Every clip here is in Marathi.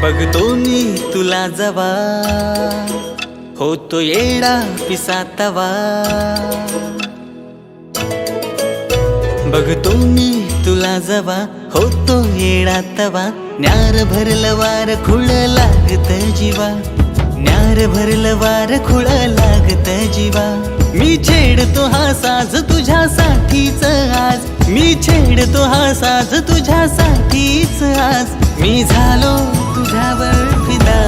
बघतो मी तुला जवा होतो येडा पिसातवा, बघतो मी तुला जवा होतो येडा तवा, न्यार भरलं वार खुळ लागत जीवा, न्यार भरलं वार खुळ लागत जीवा। मी छेडतो हा साज तुझ्यासाठीच आज, मी छेडतो हा साज तुझ्यासाठीच आज, मी झालो तुझ्यावर फिदा,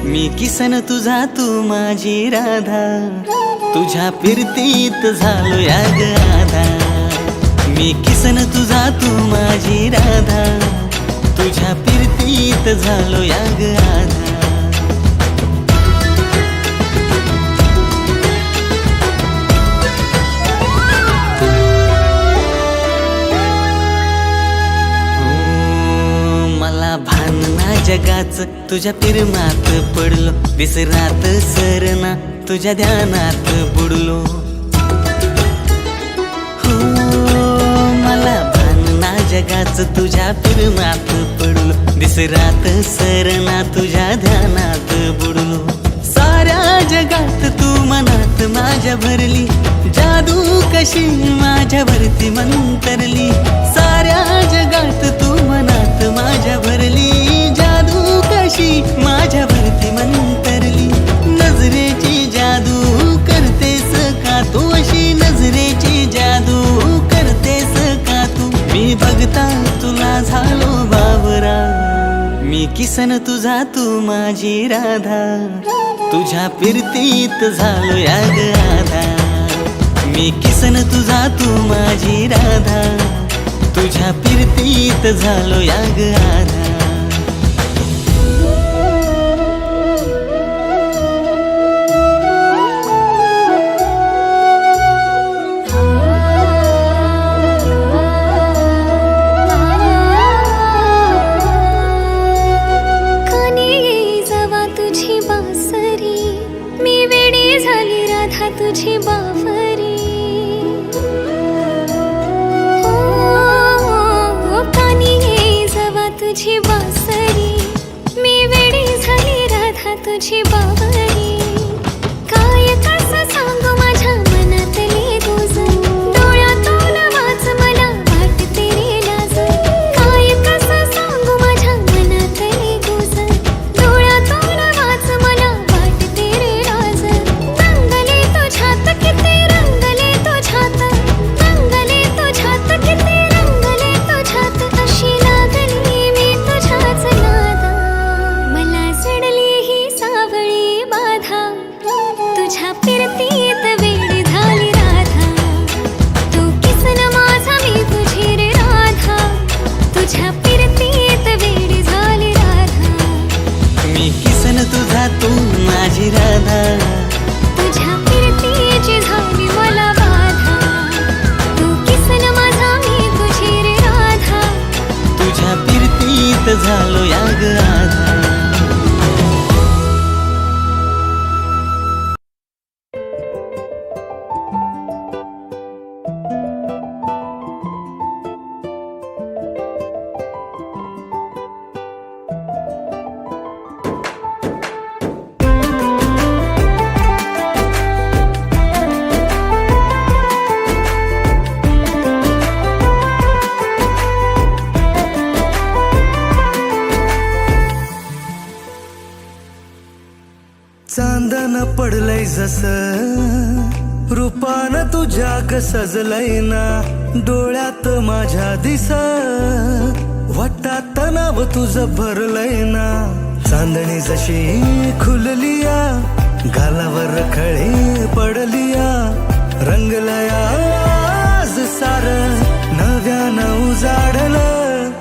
मी किसन तुझा तू माझी राधा, तुझ्या फिरतीत झालो या ग आधा, मी किसन तुझा तू माझी राधा, तुझ्या फिरतीत झालो या ग आधा। जगाच तुझ्या प्रेमात पडलो, विसरात सरना तुझ्या ध्यानात बुडलो, हो मला भान ना जगाच तुझ्या प्रेमात पडलो, विसरात सरना तुझ्या ध्यानात बुडलो। साऱ्या जगात तू मनात माझ्या भरली, जादू कशी माझ्यावरती मंतरली, साऱ्या जगात तू मनात माझ्या भरली, जादू कशी माझ्यावरती मंतरली। नजरेची जादू करतेस का तू, अशी नजरेची जादू करतेस का तू, मी बघता तुला झालो बावरा, मी किसन तुझा तू माझी राधा, तुझ्या फिरतीत झालो या ग आधा, मी किसन तुझा तू माझी राधा, तुझ्या फिरतीत झालो या ग आधा। तुझी बावरी कानी जवा तुझी बासरी, मी वेडी झाली राधा तुझी बावरी, काय कसं सांगू माझ्या मनातली तुझ, डोळ्यातून वाच मला वाटते रे लाज, काय कसं सांगू माझ्या मनातली तुझ, डोळ्यातून वाच मला वाटते रे लाज। रंगले तुझ्यात किती रंगले तुझ्यात, रंगले तुझ्यात किती रंगले तुझ्यात, अशी लागली मी तुझ्याच नादा, मला जडली ही सावळी बाधा, तुझ्या फिरतीत वेडी झाली राधा, तू किसन माझा मी तुझी रे राधा, तुझ्या फिरतीत वेडी झाली राधा, मी किसन तुझा तू माझी राधा, तुझ्या फिरतीची झाली मला बाधा, तू किसन माझा मी तुझी रे राधा, तुझ्या फिरतीत झालो या ग आधा। चांदन पडलंय जस रूपान तुझ्या ग सजलंय ना, डोळ्यात माझ्या दिस वाटतात नाव तुझं भरलंय ना, चांदणी जशी खुललिया गालावर खळे पडलिया, रंगलया आज सार नव्यानं उजाडलं,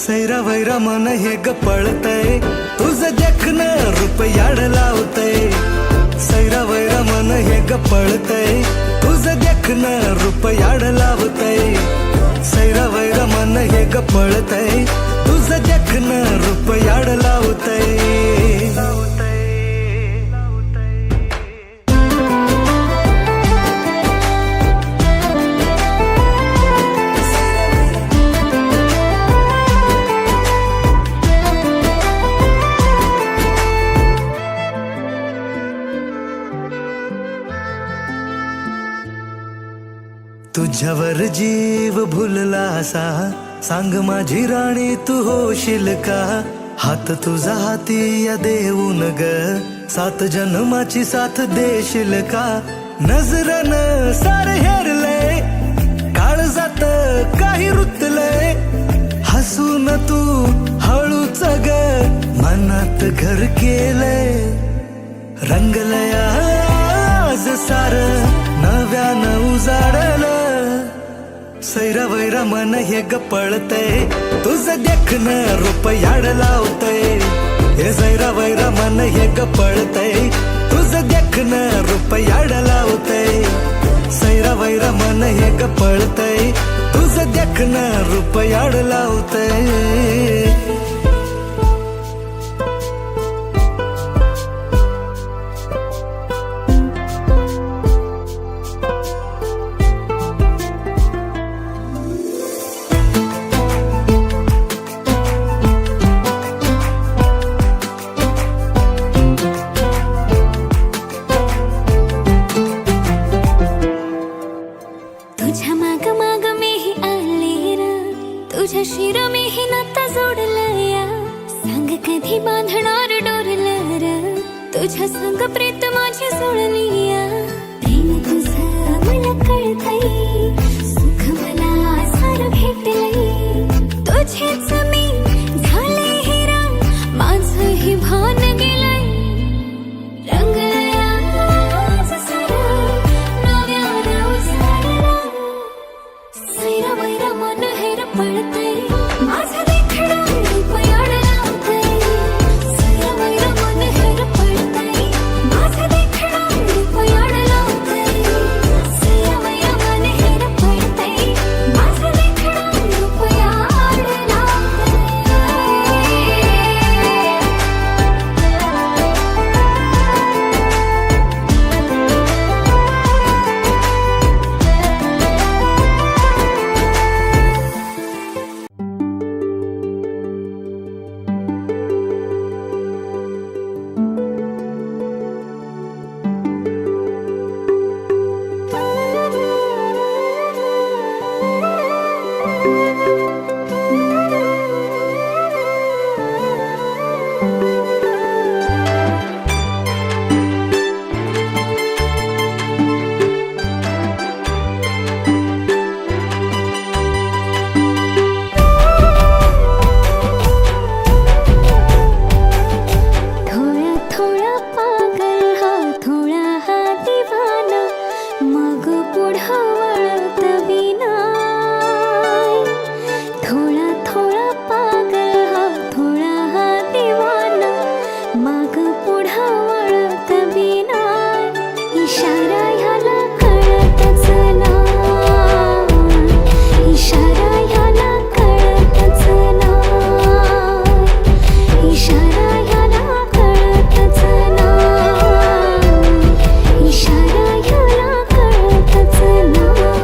सैरा वैरा मन हे ग पळतय, तुझं देखणं रूप याड लावतय, सैरा वैरा मन हे ग पळतय, तुझं देखणं रूप याड लावतय, सैरा वैरा मन हे ग पळतय, तुझं देखणं रूप याड लावतय। तुझ्यावर जीव भुलला असा सांग माझी राणी तू होशील का हात तुझा हाती या देऊन ग सात जन्माची साथ देशील का नजरन सारे हेरले काळजात काही रुतले हसून तू हळूच ग मनात घर केले रंगलया आज सार नव्यानं उजाडलं सैरा वैरा मन हे गपळतय तुझं देखणं रूप याड लावतय हे सैरा वैरा मन हे गपळतय तुझं देखणं रूप याड लावतय सैरा वैरा मन हे गपळतय तुझं देखणं रूप याड लावतय तुझ्या माग माग मीही आले र तुझ्या शिर मीही नाता जोडलं या सांग कधी बांधणार डोरलं र तुझ्या संग प्रीत माझी जुळली या प्रेम तुझं मला कळतंय सुख मला सारं भेटलंय तुझेच मी झाले हिरा माझंही भान गेलंय रंगलया आज सारं नव्यानं उजाडलं सैरा वैरा मन हेर पळतय माझं देखणं रूप याड लावतय सैरा वैरा मन हेर पळतय माझं देखणं रूप याड लावतय सैरा वैरा मन हेर पळतय माझं देखणं रूप याड लावतय थोड़ा थोड़ा पागल हा थोड़ा हा दिवाना मग पुढं वळत बिनाय थोड़ा थोड़ा पागल हा थोड़ा हा दिवाना मग पुढं वळत बिनाय इशारा ह्याला कळतच नाय इशारा ह्याला कळतच नाय इशारा ह्याला कळतच नाय इशारा ह्याला कळतच नाय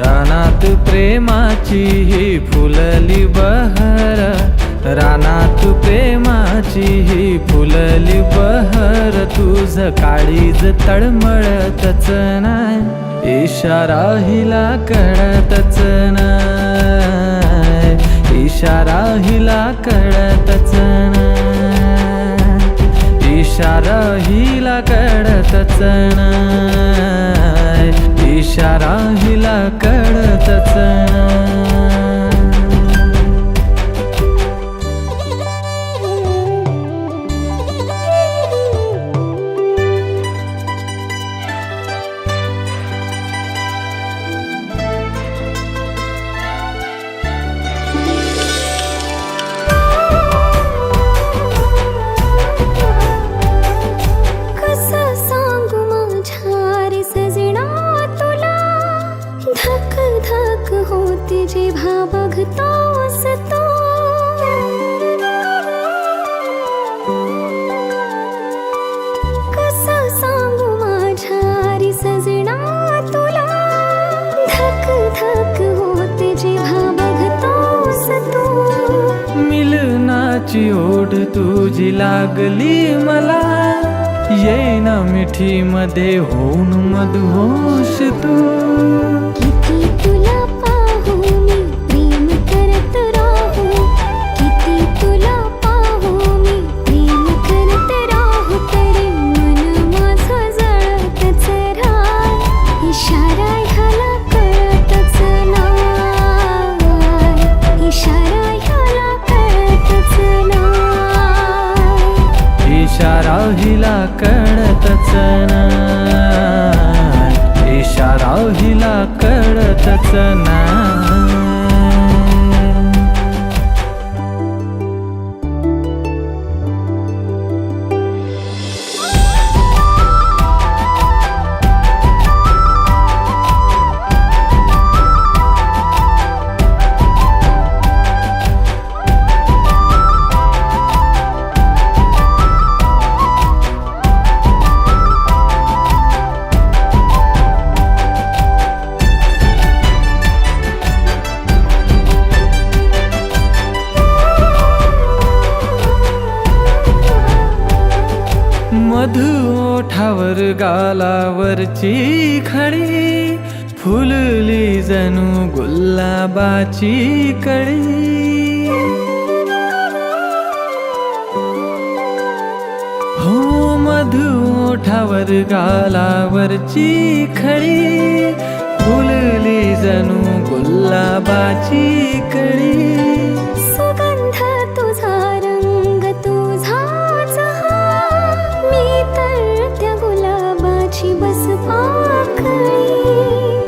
रानात प्रेमाची ही फुलली बहर रानात प्रेमाची ही फुलली बहर तुझ काळीज तळमळतच नाय इशारा हिला कळतच नाय इशारा हिला कळतच नाय इशारा हिला कळतच नाय इशारा हिला कळतच नाय कसं सांगू माझ्या रे सजना तुला धक धक होते जेव्हा बघतोस तो कसं सांगू माझ्या रे सजना तुला धक धक होते जेव्हा बघतोस तू मिलनाची ओढ तुझी लागली मला येईन ना मिठी मध्ये होऊन मधुहोश तू. किती तुला पाहू मी प्रेम करत राहू, किती तुला पाहू मी प्रेम करत राहू, तरी मन माझं जळतच राह. इशारा ह्याला कळतच नाही, इशारा ह्याला कळतच नाही. इशारा हिला कळतच नाही, इशारा हिला कळतच नाही. मधु ओठावर गालावरची खळी, फुलली जणू गुलाबाची कळी. हो मधु ओठावर गालावरची खळी, फुलली जणू गुलाबाची कळी. सुगंध तुझा रंग तुझाच हा, मी तर त्या गुलाबाची बस पाकळी.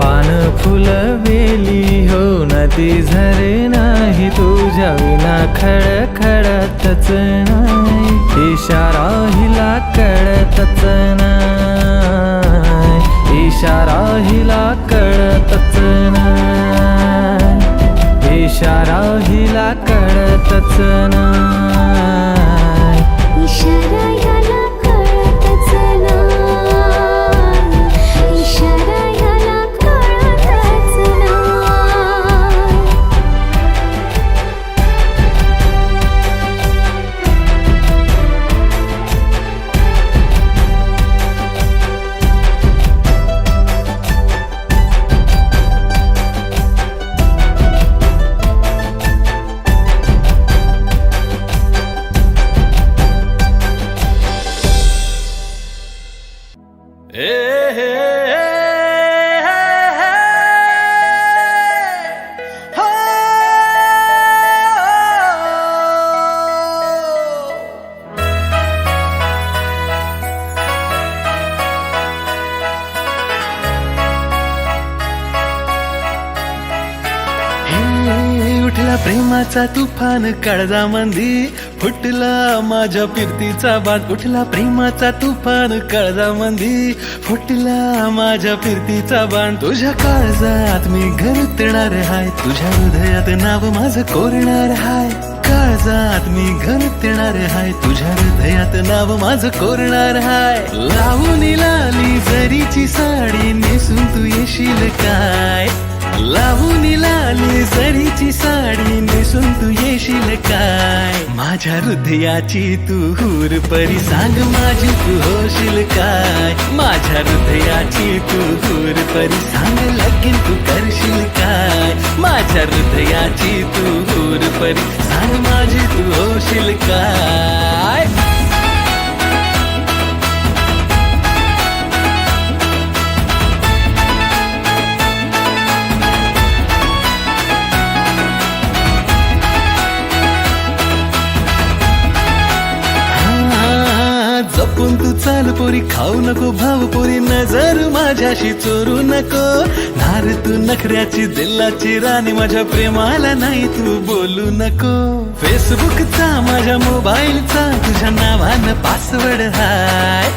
पान फुल वेली हो नदी झरे नाही, तुझ्या विना खडखडतच नाही. इशारा हिला कळतच नाही, इशारा हिला कळतच नाही, इशारा हिला कळतच नाही. इशारा ह्याला कळतच नाही, इशारा ह्याला कळतच नाही. उठला प्रेमाचा तुफान काळजामंदी, फुटला माझ्या फिरतीचा बाण. उठला प्रेमाचा तुफान काळजामंदी, फुटला माझ्या फिरतीचा बाण. तुझ्या काळजात मी घरतणार हाय, तुझ्या हृदयात नाव माझं कोरणार हाय. काळजात मी घरतणार हाय, तुझ्या हृदयात नाव माझं कोरणार हाय. लावून लाली जरीची साडी नेसून तू येशील काय, लावून लाली जरीची साडी नेसून तू येशील काय. माझ्या हृदयाची तू हूर परी सांग माझी तू होशील काय. माझ्या हृदयाची तू हूर परी सांग लगीन तू करशील काय. माझ्या हृदयाची तू हूर परी सांग माझी तू होशील काय. जपून तू चाल पोरी, खाऊ नको भाव पोरी, नजर माझ्याशी चोरू नको. नार तू नखऱ्याची दिलाची राणी, माझ्या प्रेमाला नाही तू बोलू नको. फेसबुकचा माझ्या मोबाईलचा तुझ्या नावानं पासवर्ड हाय.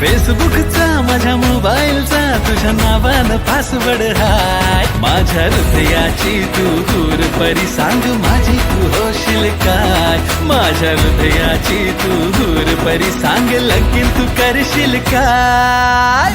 फेसबुकचा माझ्या मोबाईलचा तुझ्या नावानं पासवर्ड हाय. माझ्या हृदयाची तू हूर परी सांग माझी तू होशील काय. माझ्या हृदयाची तू हूर परी सांग लगीन तू करशील काय.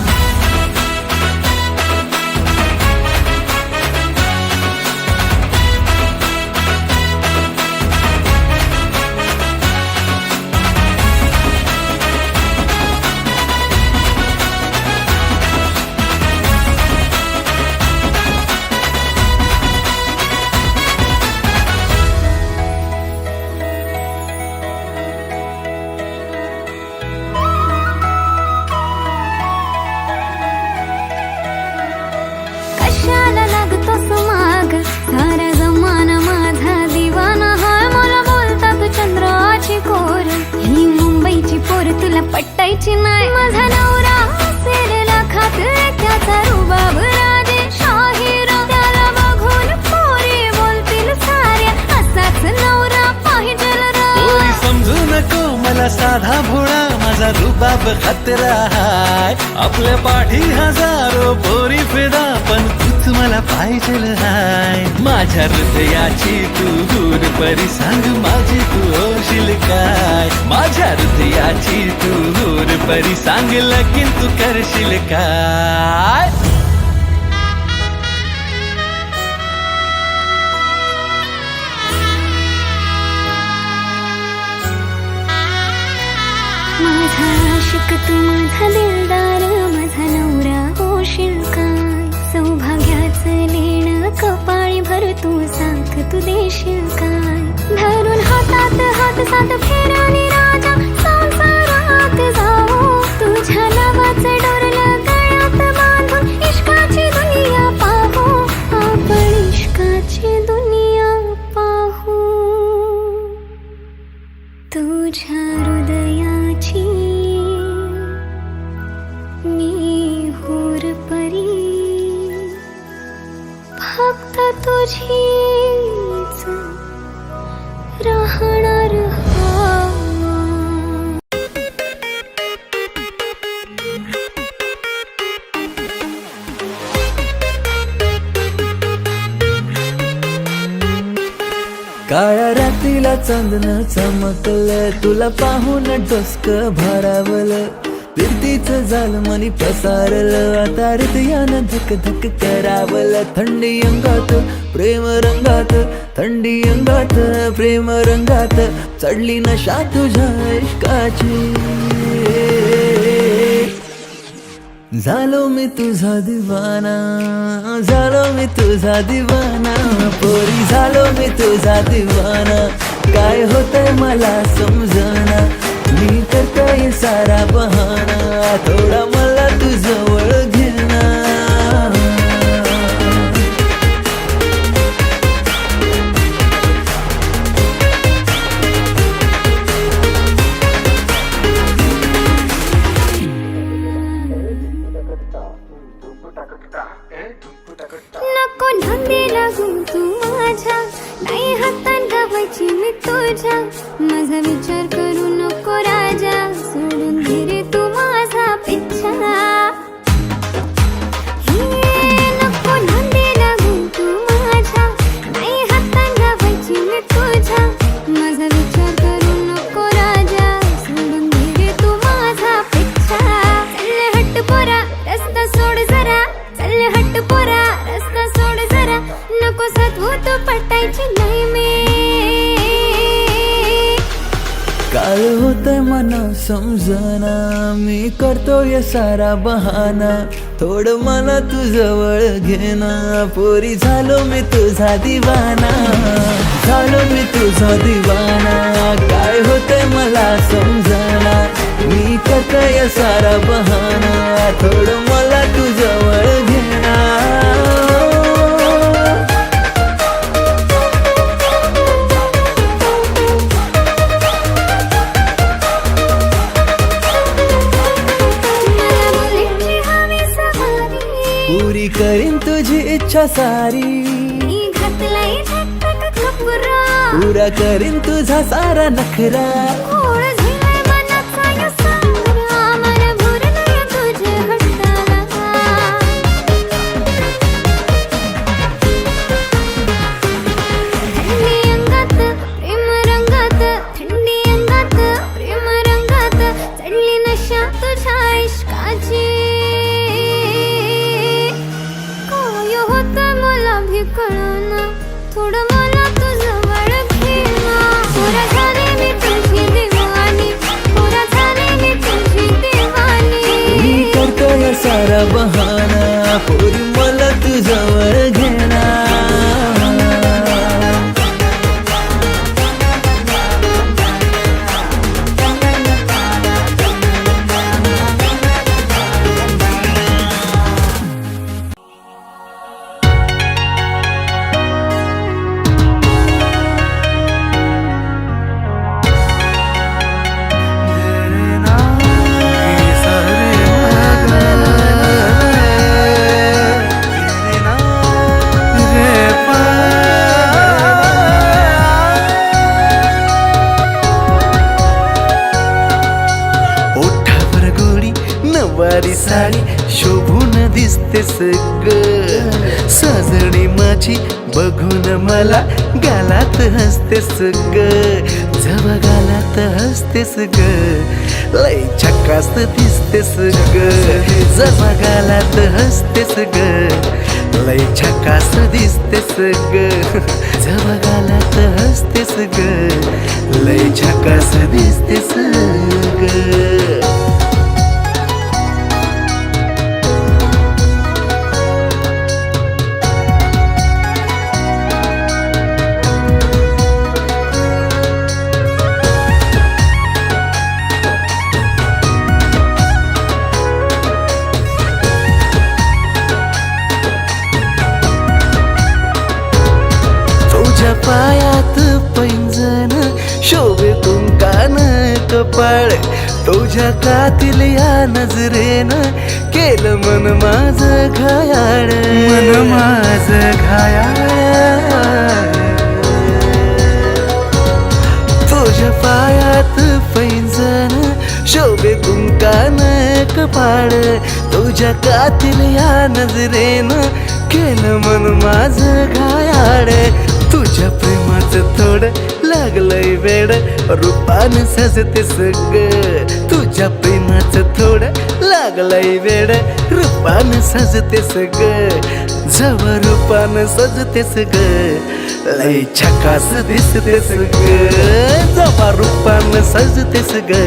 तुला पट्टायची नाही. माझा नवरा सेलेला खात त्याचा रुबाब राजेशाहीर. त्याला बघून पोरी बोलतील साऱ्या असाच नवरा पाहिजे पोरी समजू नको मला साधा भोळा, माझा रुबाब खतरा हाय. आपल्या पाठी हजारो पोरी फिदा, पण तूच मला पाहिजे हाय. माझ्या हृदयाची तू दूर परी सांग, माझी तू होशील काय. माझ्या हृदयाची तू दूर परी सांग, लगीन तू करशील काय. माझा आशिक तू माझा दिलदार, माझा नवरा होशील काय. सौभाग्याचं लेणं कपाळी भर तू साथ तू देशील काय. धरून हातात हात साथ फेराने राजा संसारात जाऊ. तुझ्या नावाचं डोरलं गळ्यात बांधून इश्काची दुनिया पाहू. आपण इश्काची दुनिया पाहू. तुझ्या हृदयाची मी हूर परी, फक्त तुझीच राहणार हवा. काळ्या रात्रीला चांदणं चमकलं, तुला पाहून डोसक भरावलं. फिरतीचं झालं मनी पसारलं, आता हृदयानं धक धक करावलं. थंडी अंगात प्रेम रंगात, थंडी अंगात प्रेम रंगात, चढली नशा तुझ्या इश्काची. झालो मी तुझा दिवाना, झालो मी तुझा दिवाना. पोरी झालो मी तुझा दिवाना, काय होतंय मला समजना. मी करतोय सारा बहाना, थोडा मला तू जवळ घेना. नको नांदी लागू तू माझ्या, नाही हातान गावायची मी तुझ्या. माझा विचार करू नको राजा, सोडून घे रे तू माझा पिच्छा. नको नांदी लागू तू माझ्या, नाही हातान गावायची मी तुझ्या. माझा विचार करू नको राजा, सोडून घे रे तू माझा पिच्छा. चल हट पोरा रस्ता सोड जरा, चल हट पोरा रस्ता सोड जरा. नको सतवू तू पटायची नाही मी. काय होतंय मला समजना, मी करतोय सारा बहाना. थोडं मला तू जवळ घेना. पोरी झालो मी तुझा दिवाना, झालो मी तुझा दिवाना. काय होतंय मला समजना, मी करतोय सारा बहाना. थोडं मला तू जवळ घेना. पुरी करीन तुझी इच्छा सारी, मी घातलाय झटपट कपरा. पुरा करीन तुझा सारा नखरा. घोळ झालाय मनाचा या सारा, मन भरलंय तुझ्या हट्टाला. थंडी अंगात प्रेम रंगात, थंडी अंगात प्रेम रंगात, चढली नशा तुझ्या इश्काची. काय होतं मला भी कळना, थोडं मला तू जवळ घेना. पुरा झाले मी तुझी दिवानी, पुरा झाले मी तुझी दिवानी. मी करतोय सारा बहाना, पोरी मला तू जवळ घेना. नऊवारी साडी शोभून दिसतेस ग सजणी माझी बघून मला गालात हसतेस ग जवा गालात हसतेस ग लय झकास दिसतेस ग जवा गालात हसतेस ग लय झकास दिसतेस ग जवा गालात हसतेस ग लय झकास दिसतेस ग तुझ्या पायात पैंजण शोभे कुंकान कपाळ तुझ्या कातील या नजरेनं केलं मन माझं घायाळ मन माझं घायाळ तुझ्या पायात पैंजण शोभे कुंकान कपाळ तुझ्या कातील या नजरेनं केलं मन माझं घायाळ तुझ्या प्रेमाचं थोडं लागलंय वेड रूपानं सजतेस ग तुझ्या प्रेमाचं थोडं लागलंय वेड रूपानं सजतेस ग जव रूपानं सजतेस ग लय झकास दिसतेस ग जवा रूपानं सजतेस ग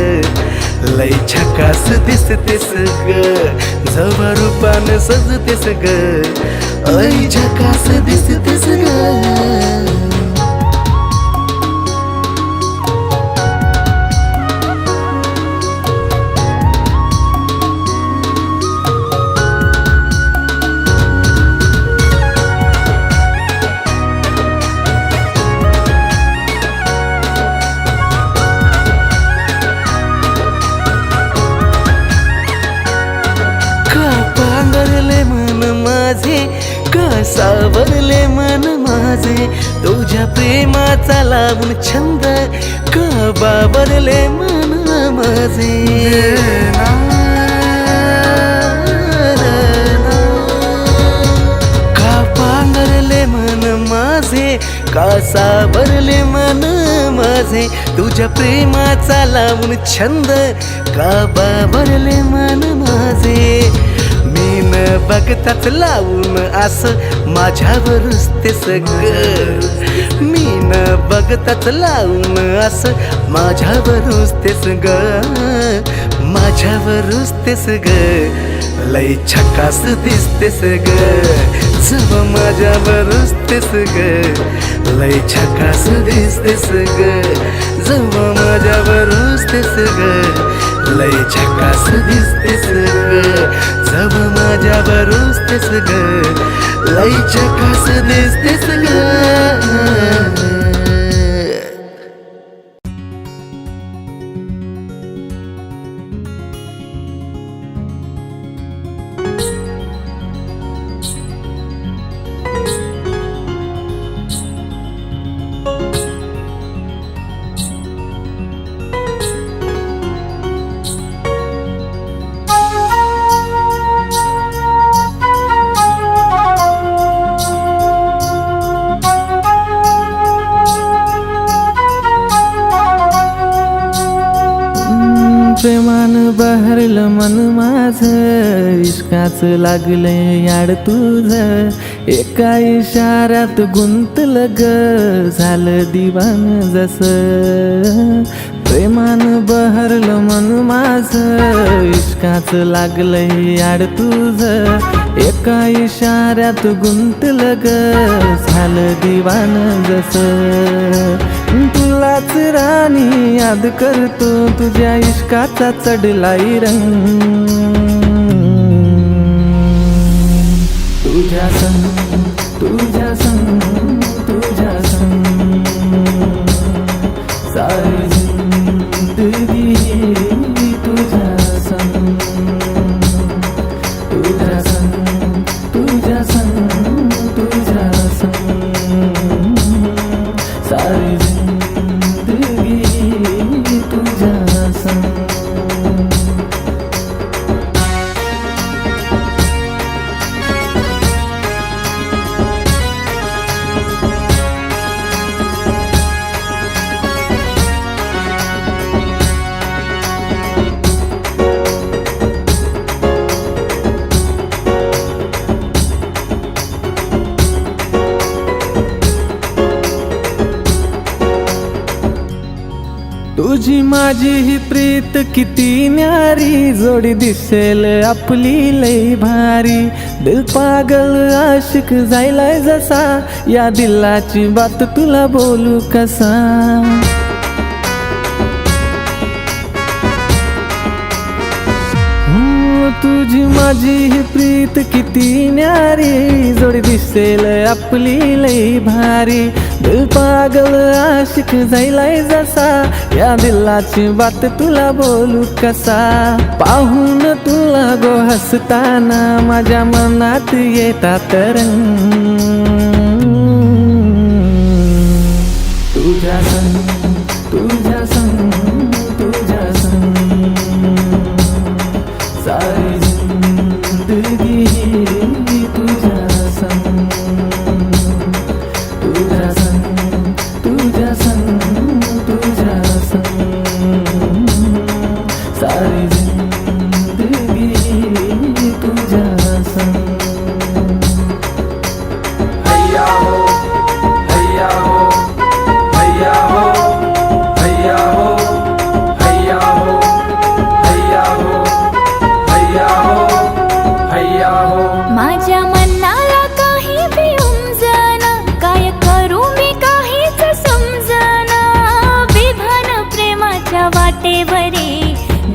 लय झकास दिसतेस ग जवा रूपानं सजतेस ग लय झकास दिसतेस ग सावरले मन माझे तुझ्या प्रेमाचा लावून छंद का बाबरले मन माझे का पांघरले मन माझे का सावरले मन माझे तुझ्या प्रेमाचा लावून छंद का बाबरले मन माझे बघताच लावून असं माझ्यावरच ते सग मी न बघताच लावून असं माझ्यावरच ते सग माझ्यावरच ते सग लय झकास दिसतेस ग जव माझ्यावरच ते सग लय झकास दिसतेस ग जव माझ्यावरच ते सग लय झकास दिसतेस ग जव माझ्यावरच तेस ग लय झकास दिसतेस ग प्रेमानं बहरलं मन माझं इश्काचं लागलंय याड तुझं एका इशाऱ्यात गुंतलं ग झालं दिवान जसं प्रेमानं बहरलं मन माझं इश्काचं लागलंय याड तुझं एका इशाऱ्यात गुंतलं ग झालं दिवान जसं तुलाच राणी याद करतो तुझ्या इश्काचा चढलाय रंग तुझ्या संग तुझ्या संग तुझ्या संग सारी जिंदगी तुझ्या संग तुझ्या संग तुझ्या संग तुझ्या संग सारी जिंदगी तुझ्या संग तुझी माझी ही प्रीत किती न्यारी, जोडी दिसेल आपली लई भारी. दिल पागल आशिक जायलाय जसा, या दिलाची बात तुला बोलू कसा. तुझी माझी ही प्रीत किती न्यारी, जोडी दिसेल आपली लई भारी. दिल पागल आशिक जायलाय जसा, या दिलाची बात तुला बोलू कसा. पाहून तुला गो हसताना माझ्या मनात येतात रंग. तुझ्या संग तुझ्या संग तुझ्या संग सारी जिंदगी तुझ्या संग. तुझ्या संग तुझ्या संग तुझ्या संग सारी जिंदगी तुझ्या संग. हैया हो हैया हो हैया हो हैया हो हैया हो हैया हो हैया हो हैया हो. माझ्या मनाला काही भिऊन काय करू मी काहीच समजना. विभान प्रेमाच्या वाटेवरी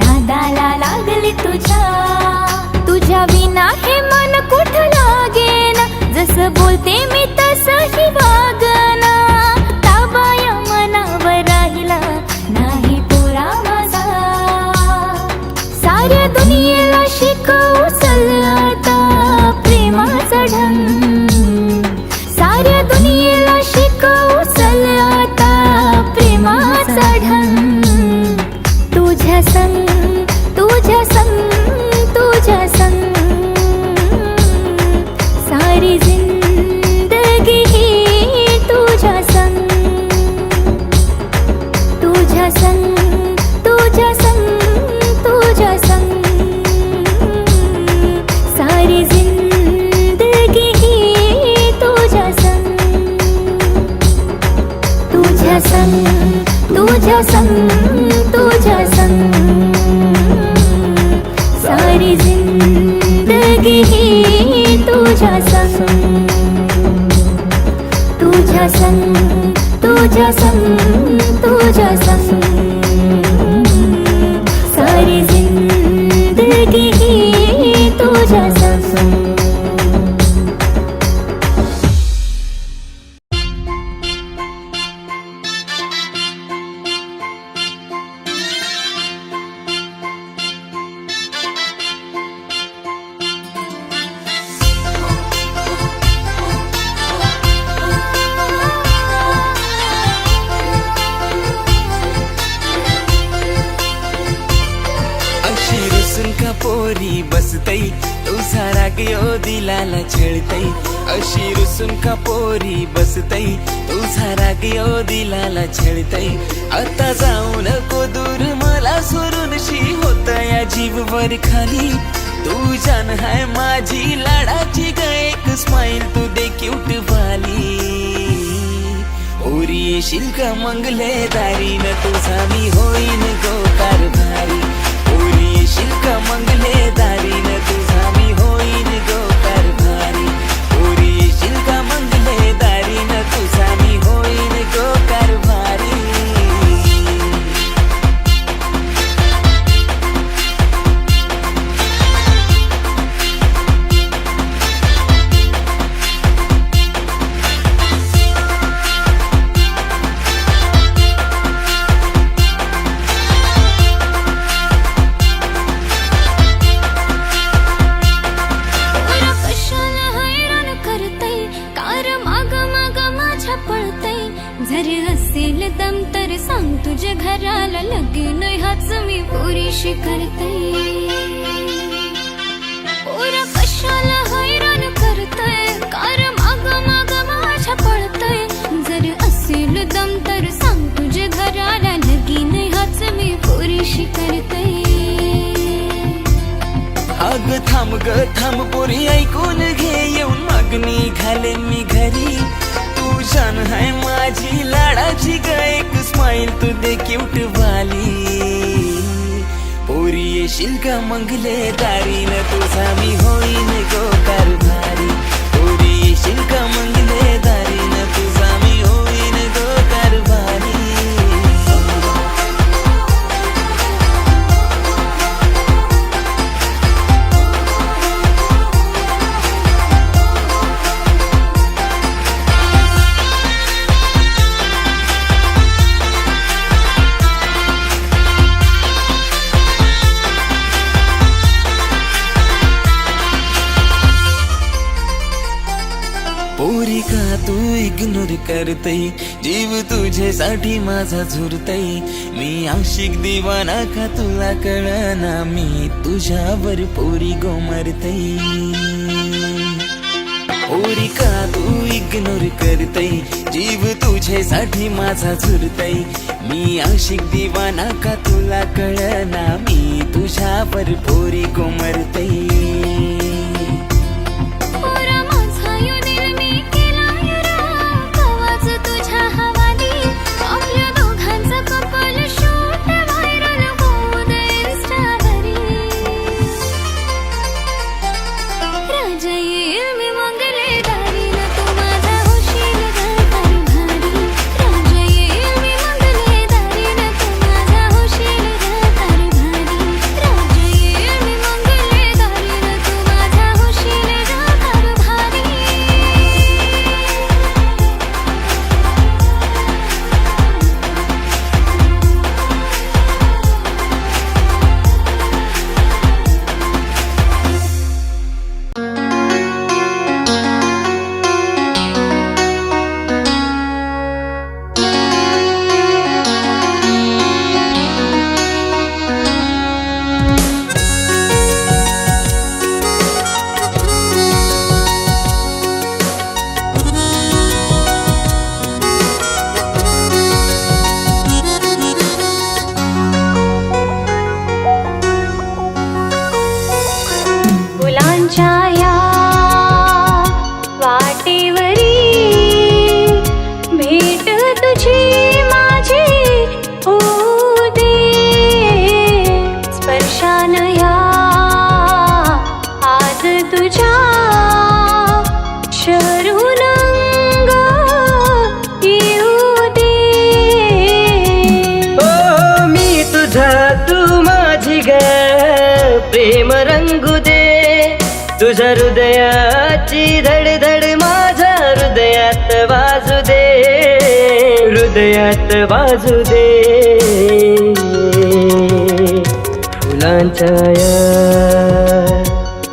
नादाला लागली तुझ्या विना हे मन कुठ लागेना. जसं बोलते मी तसंही वागना. ताबाया मनावर राहिला नाही पोरा माझा. साऱ्या दुनियेला शिकवू चल आता प्रेमाचा ढंग. साऱ्या दुनियेला शिकवू चल आता प्रेमाचा ढंग. तुझ्या संग तुझ्या संग तुझ्या संग सारी जिंदगी ही तुझ्या संग. तुझ्या संग तुझ्या संग तुझ्या संग सारी जिंदगी ही तुझ्या संग. तुझ्या संग तुझ्या संग तुझ्या संग सारी जिंदगी ही तुझ्या संग. तुझ्या संग तुझ्या संग तुझ्या संग सारी जिंदगी ही तुझ्या संग. पोरी बसतई तुझा राग यो दिलाला छळतई. अशी रुसून का पोरी बसतई तुझा राग यो दिलाला छळतई. आता जाऊ नको दूर मला सोडून शी होत या जीव वर खाली. तू जान है माझी लाडाची ग एक स्माइल तू दे क्यूट वाली. पोरी येशील का मंगले दारीन तुझा मी होईन गो कारभारी. पोरी येशील का मंगले दारीन तुझा मी होईन गो कारभारी. पोरी येशील का मंगले दारीन तुझा मी होईन गो कारभारी. तुझ्या घराला लगीन हाच मी पुरीशी करते. पोरा कशाला हैराण करतय कार माग माग माझ्या पळतय. जर असेल दम तर सांग तुझ्या घराला लगीन हाच मी पुरीशी करते. अग थांब ग थांब पोरी ऐकून घे येऊन मागणी घाले मी घरी. तू जान है माझी लाडाची ग एक स्माईल तू दे क्यूट वाली पोरी येशील का मंगले दारीन तुझा मी होईन गो कारभारी पोरी येशील का मंगले दारीन तुझा मी होईन गो कारभारी पोरी का तू इग्नोर करतई जीव तुझ्यासाठी माझा झुरतई मी आशिक दिवाना का तुला कळना मी तुझ्यावर पोरी गोमरतई पोरी का तू इग्नोर करतई जीव तुझ्यासाठी माझा झुरतई मी आशिक दिवाना का तुला कळना मी तुझ्यावर पोरी गोमरतई प्रेम रंगू दे तुझ्या हृदयाची धडधड माझ्या हृदयात वाजू दे हृदयात वाजू दे फुलांच्या या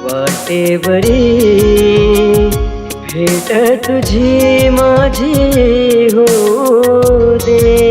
वाटेवरी भेट तुझी माझी होऊ दे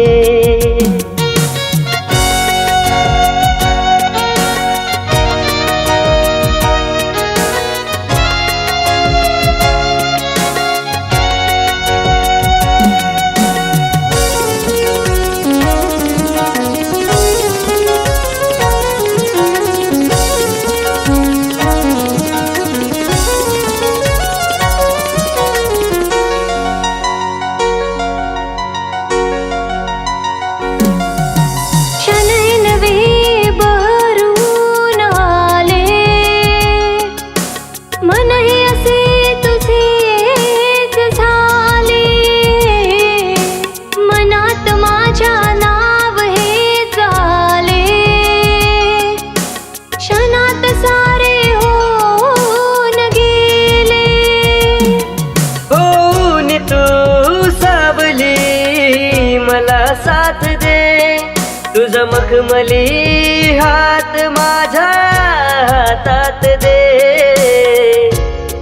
साथ दे तुझा मखमली हात माझ्या हातात दे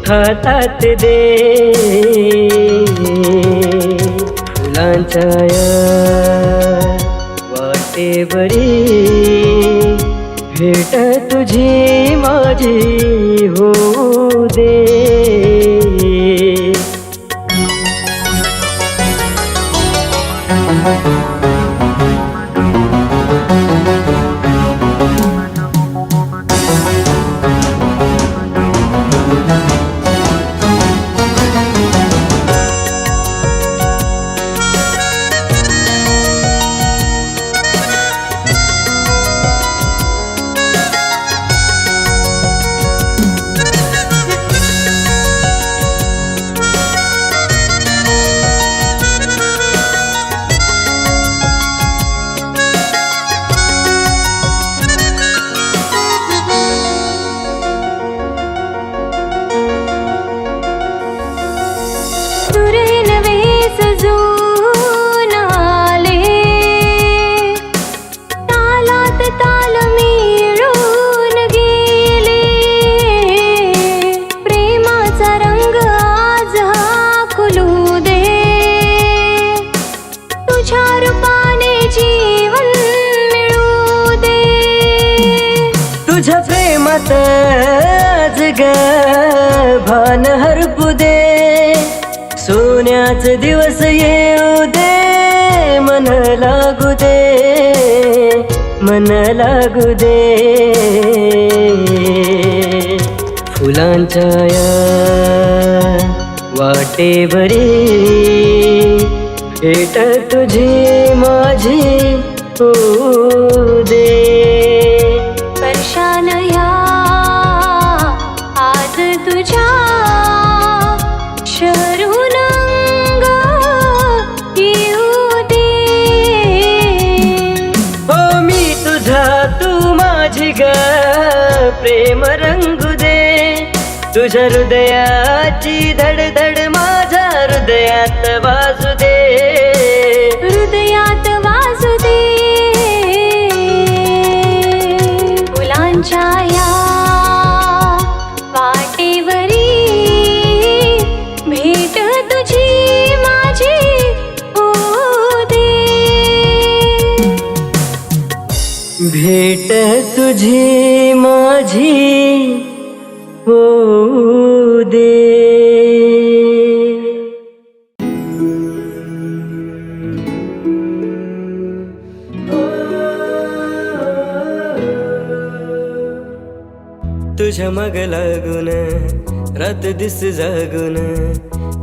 हातात दे फुलांच्या या वाटेवरी भेट तुझी माझी होऊ दे आज ग भान हरपू दे, सोन्याच दिवस येऊ दे, मन लागू दे, मन लागू दे. फुलांच्या या वाटेवरी भेट तुझी माझी होऊ दे. स्पर्शान या आज तुझ्या शरून अंग येऊ दे. हो मी तुझा तू माझी ग, प्रेम रंगू दे, तुझ्या हृदयाची धडधड माझ्या हृदयात वाजू दे, हृदयात वाजू दे. फुलांच्या या वाटेवरी भेट तुझी माझी होऊ दे. भेट तुझी माझी होऊ दे. तुझ्या मग लागून रात दिस जागून,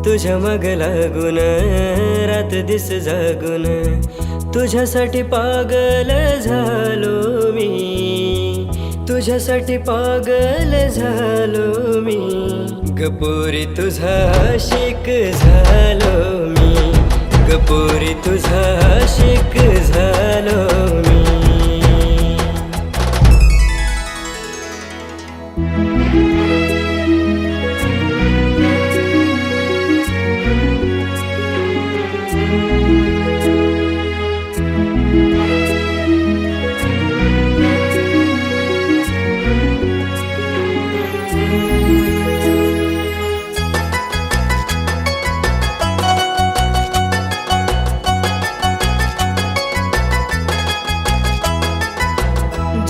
तुझ्या मग लागून रात दिस जागून, तुझ्यासाठी पागल झालो मी, तुझ्यासाठी पागल झालो मी. गपोरी तुझा आशिक झालो मी, गपोरी तुझा आशिक झालो मी.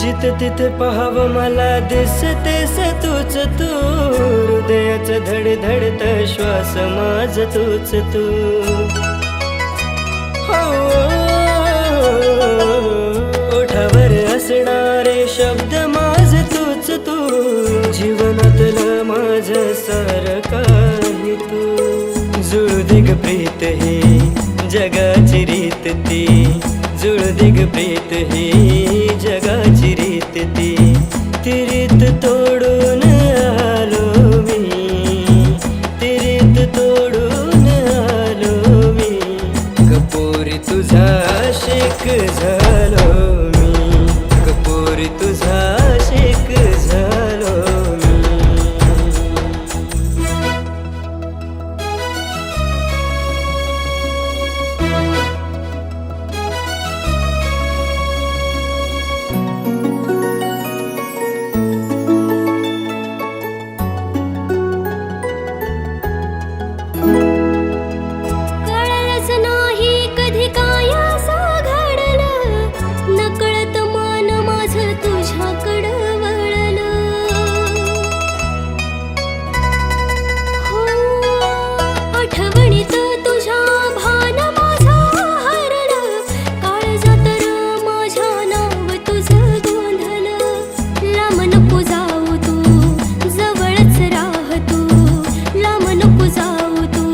जिथे तिथे पाहावं मला दिसतेस तूच तू, हृदयाचं धडधडत श्वास माझ तूच तू. हो ओठावर असणारे शब्द माझ तूच तू, जीवनातलं माझं सारं काही तू. जुळू दे ग प्रीत ही जगाची रीत ती, जुळू दे ग प्रीत ही जगाची रीत ती. ती रीत तोडून आलो मी, ती रीत तोडून आलो मी. गपोरी तुझा आशिक झालो मी, गपोरी तुझा आशिक झालो मी. कळलंच नाही कधी काय असं घडलं, नकळत मन माझं तुझ्याकडं वळलं. हो आठवणीत तुझ्या भान माझं हरलं, काळजात र माझ्या नाव तुझं गोंधलं. लांब नको जाऊ तू, जवळच राह तू, लांब नको जाऊ तू,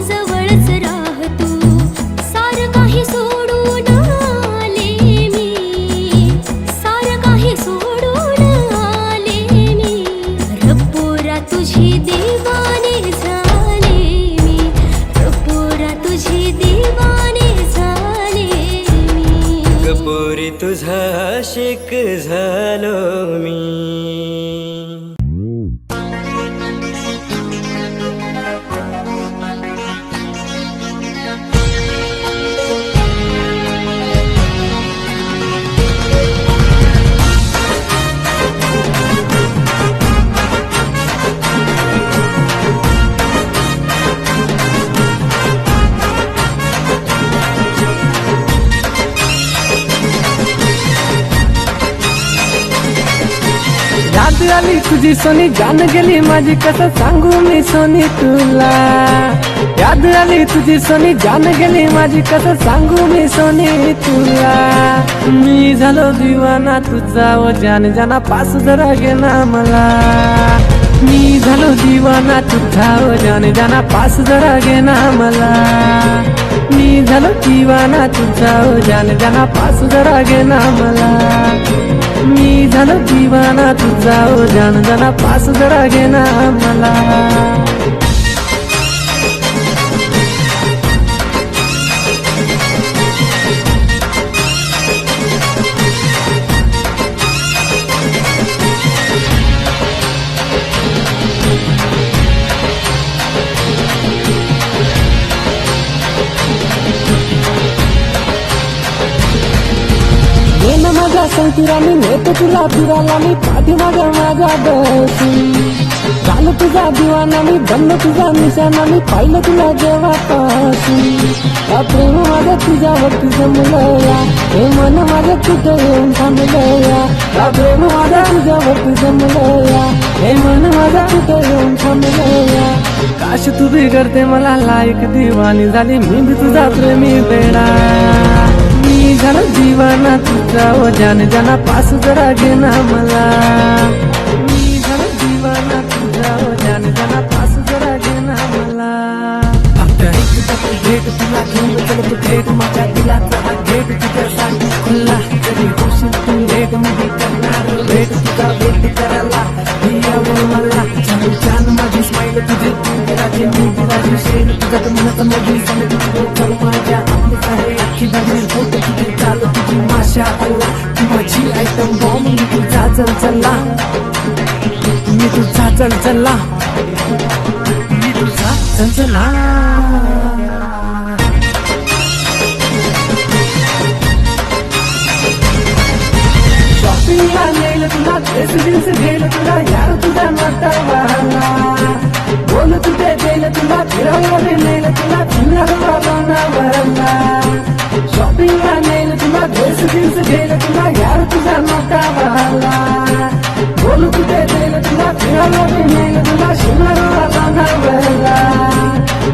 जवळच राह तू. सारं काही सोडून आले मी, सारं काही सोडून आले मी. रपोरा तुझी दीवाने झाले मी, रपोरा तुझी दीवाने झाले मी. गपोरी तुझा आशिक झालो मी. आली तुझी सोनी जान गेली माझी कसं सांगू मी सोनी तुला याद आली तुझी सोनी जान गेली माझी कसं सांगू मी सोनी तुला मी झालो दिवाना तुझा व जान जाना पास जरा घे ना मला मी झालो दिवाना तुझा व जान जाना पास जरा घे ना मला मी झालो दिवाना तुझा व जान जाना पास जरा घे ना मला मी झालो दिवाना तुझा व जान जाना पास जरा घे ना मला माझ्या संकिराने नेतो तुला फिरायला मी पाठीमागे माझ्या बसून झालं तुझा दिवाना मी बनलो तुझा निशाणा मी पाहिलं तुला जेव्हापासून प्रेम माझं तुझ्यावरती जमलया हे मन माझं कुठं येऊन थांबलया प्रेम माझं तुझ्यावरती जमलया हे मन माझं कुठं येऊन थांबलया काश तू बिघडते मला लायक दिवाणी झाली मी भी तुझा प्रेमी बेडा मी झालो दिवाना तुझा व जान जाना पास जरा घे ना मला मी झालो दिवाना तुझा व जान जाना पास जरा घे ना मला भेट तुला घेऊन चलत भेट माझ्या दिलाचा हा गेट तुझ्यासाठी खुल्ला जरी होशील तू भेट मी करणार भेट तुझा भेट करायला यावं मला छान माझी स्माईल तुझे तू राजे मी राजे शेर तुझा मनाचा मोठी समज करू माझ्या आहे अख्खी बाजू होत तुझे चालू तुझी माशा अल्ला तू माझी आयटम बॉम्ब मी तुझा चलचला मी तुझा चलचला मी तुझा चलचला शॉपिंगला नेलं तुला ड्रेस गेलं तुला यार तुझा नटावाला बोल तुझे गेलं तुला फिरवलं नेलं तुला फिरवला शॉपिंगला नेलं तुला ड्रेस गेलं तुला यार तुझा नटावाला बोल तुझे गेलं तुला फिरवलं नेलं तुला शिवला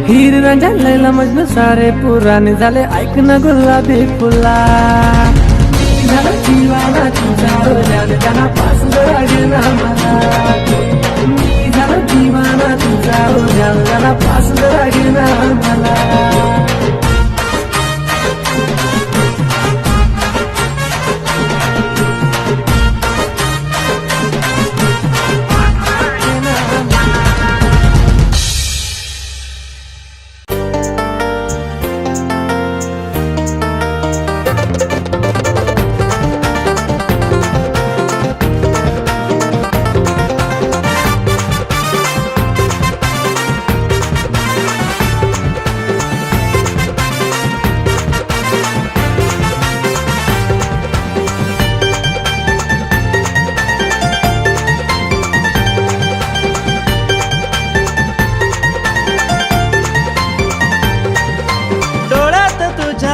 हीर रांझा लैला मजनू सारे पुराणे झाले ऐक ना गुलाबी फुला झालं दिवाना तुझा जान जाना पास जरा घे ना मला मी झालं दिवाना तुझा जान जाना पास जरा घे ना मला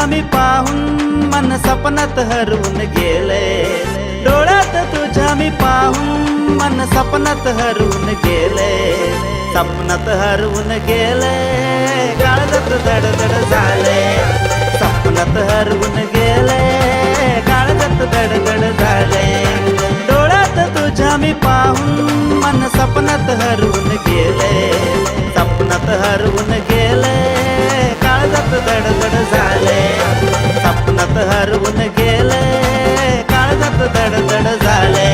मी पाहून मन सपनात हरवून गेले डोळ्यात तुझ्या मी पाहून मन सपनात हरवून गेले सपनात हरवून गेले काळजात धडधड झाले सपनात हरवून गेले काळजात धडधड झाले डोळ्यात तुझ्या मी पाहून मन सपनात हरवून गेले सपनात हरवून गेले काळजात धडधड झाले सपनात हरवून गेले काळजात धडधड झाले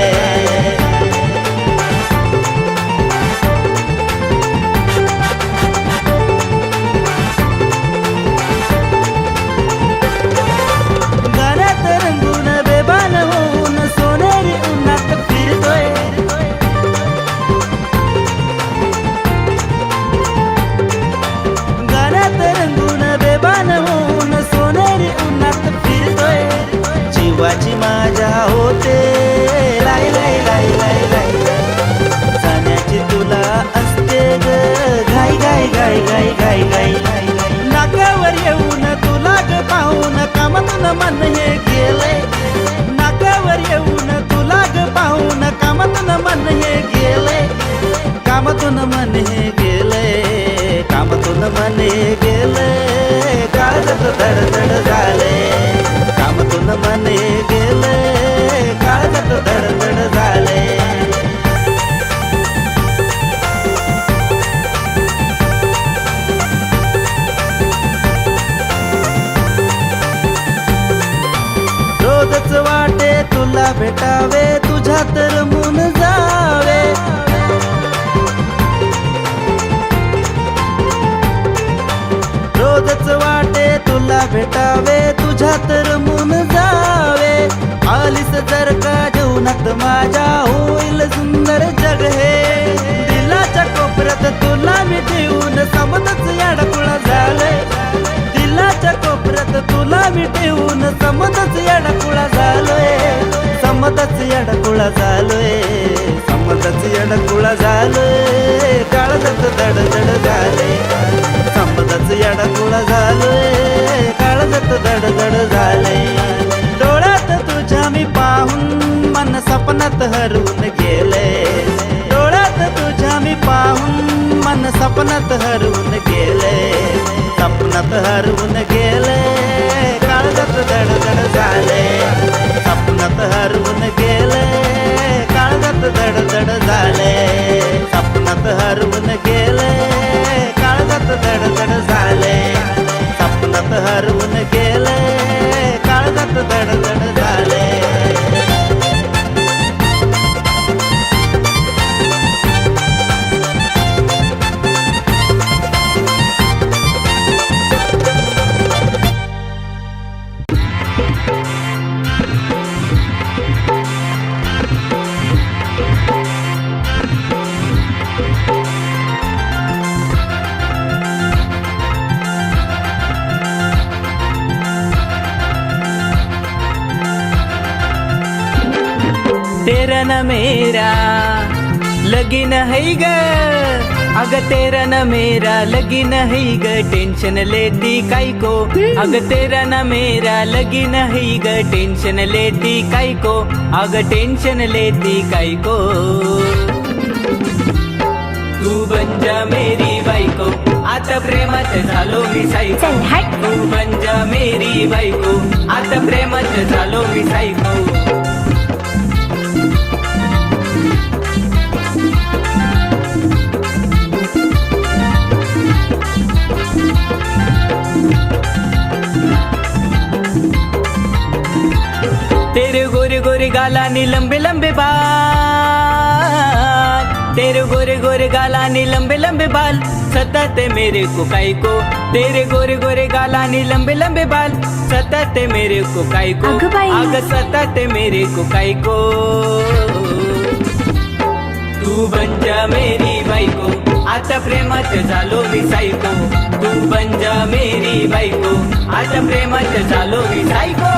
गाण्यात रंगून बेभान होऊन सोनेरी उन्हात फिरतोय गाण्यात रंगून बेभान होऊन सोनेरी उन्हात फिरतोय जीवाची माझ्या होते गेले काळजात धडधड झाले कामातून मन गेले काळजात धडधड झाले रोजच वाटे तुला भेटावे तुझ्यात रमून जावे रोजच वाटे तुला भेटावे तुझ्यात रमून जावे आलीस जर का जीवनात माझ्या होईल सुंदर जग हे दिलाच्या कोपऱ्यात तुला मी ठेवून समजच याडकुळा झाले दिलाच्या कोपऱ्यात तुला मी ठेवून समजच याडकुळा झालोय समजच याडकुळा झालोय समजच याडकुळा झालोय काळजात धडधड झाले समजच याडकुळा झालोय काळजात धडधड झाले डोळ्यात तुझ्या मी पाहून मन सपनात हरवून गेले डोळ्यात तुझ्या मी पाहून मन सपनात हरवून गेले सपनात हरवून गेले काळजात धडधड झाले सपनात हरवून गेले काळजात धडधड झाले सपनात हरवून गेले काळजात धडधड झाले सपनात हरवून गेले काळजात धडधड झाले तेरा न मेरा लगीन है ग अग तेरा न मेरा लगीन है ग टेंशन लेती काई को अग तेरा न मेरा लगीन है ग टेंशन लेती काई को अग टेंशन लेती काई को तू बन जा मेरी बायको आता प्रेमात झालो मी सायको तू बन जा मेरी बायको आता प्रेमात झालो मी सायको तेरे गोरे गोरे गाला नी लंबे लंबे बाल तेरे गोरे गोरे गाला नी लंबे लंबे बाल सताते मेरे को काई को तेरे गोरे गोरे गाला नी लंबे लंबे बाल सताते मेरे को काई को अगं बाई. आग सताते मेरे को काई को तू बन जा मेरी बायको आता प्रेमात झालो मी सायको तू बन जा मेरी बायको आता प्रेमात झालो मी सायको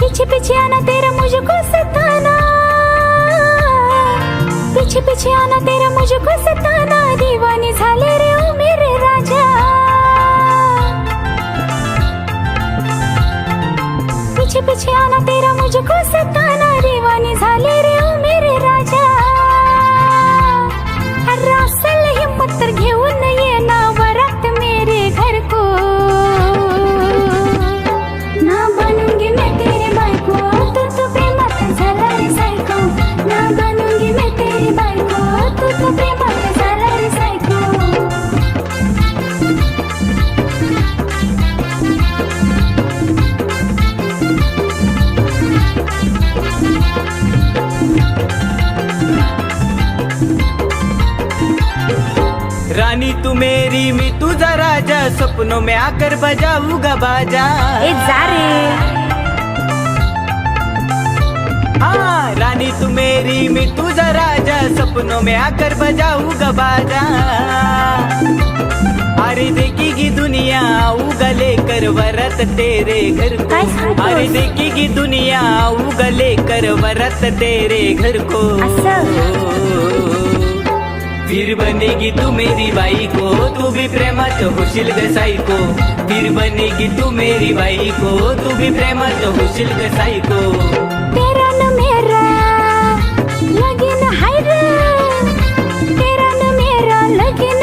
पीछे पीछे आना तेरा मुझको सताना पीछे पीछे आना तेरा मुझको सताना दीवानी झाले रे ओ मेरे राजा पीछे पीछे आना तेरा मुझको सताना दीवानी झाले रे ओ मेरे राजा रासल हिम्मत तर घेऊन ये ना वरात मेरे घर को ना बनूंगी मैं तेरी बायको तू तो प्रेमात झाला रे सायको ना बनूंगी मैं तेरी बायको तू तो प्रेमात झाला रे सायको रानी तू मेरी मैं तुझा राजा सपनों में आकर बजाऊंगा बाजा ए जा रे हाँ रानी तू मेरी मैं तुझा राजा सपनों में आकर बजाऊंगा बाजा अरे देखेगी दुनिया आऊंगा लेकर वरत तेरे घर को काय सांगतोस? अरे देखेगी दुनिया आऊंगा लेकर वरत तेरे घर को असं? फिर बनेगी तू मेरी बाई को, तू भी प्रेमात होशील ग सायको. फिर बनेगी तू मेरी बाई को, तू भी प्रेमात होशील ग सायको. तेरा न मेरा लगीन हाय रे, तेरा न मेरा लगीन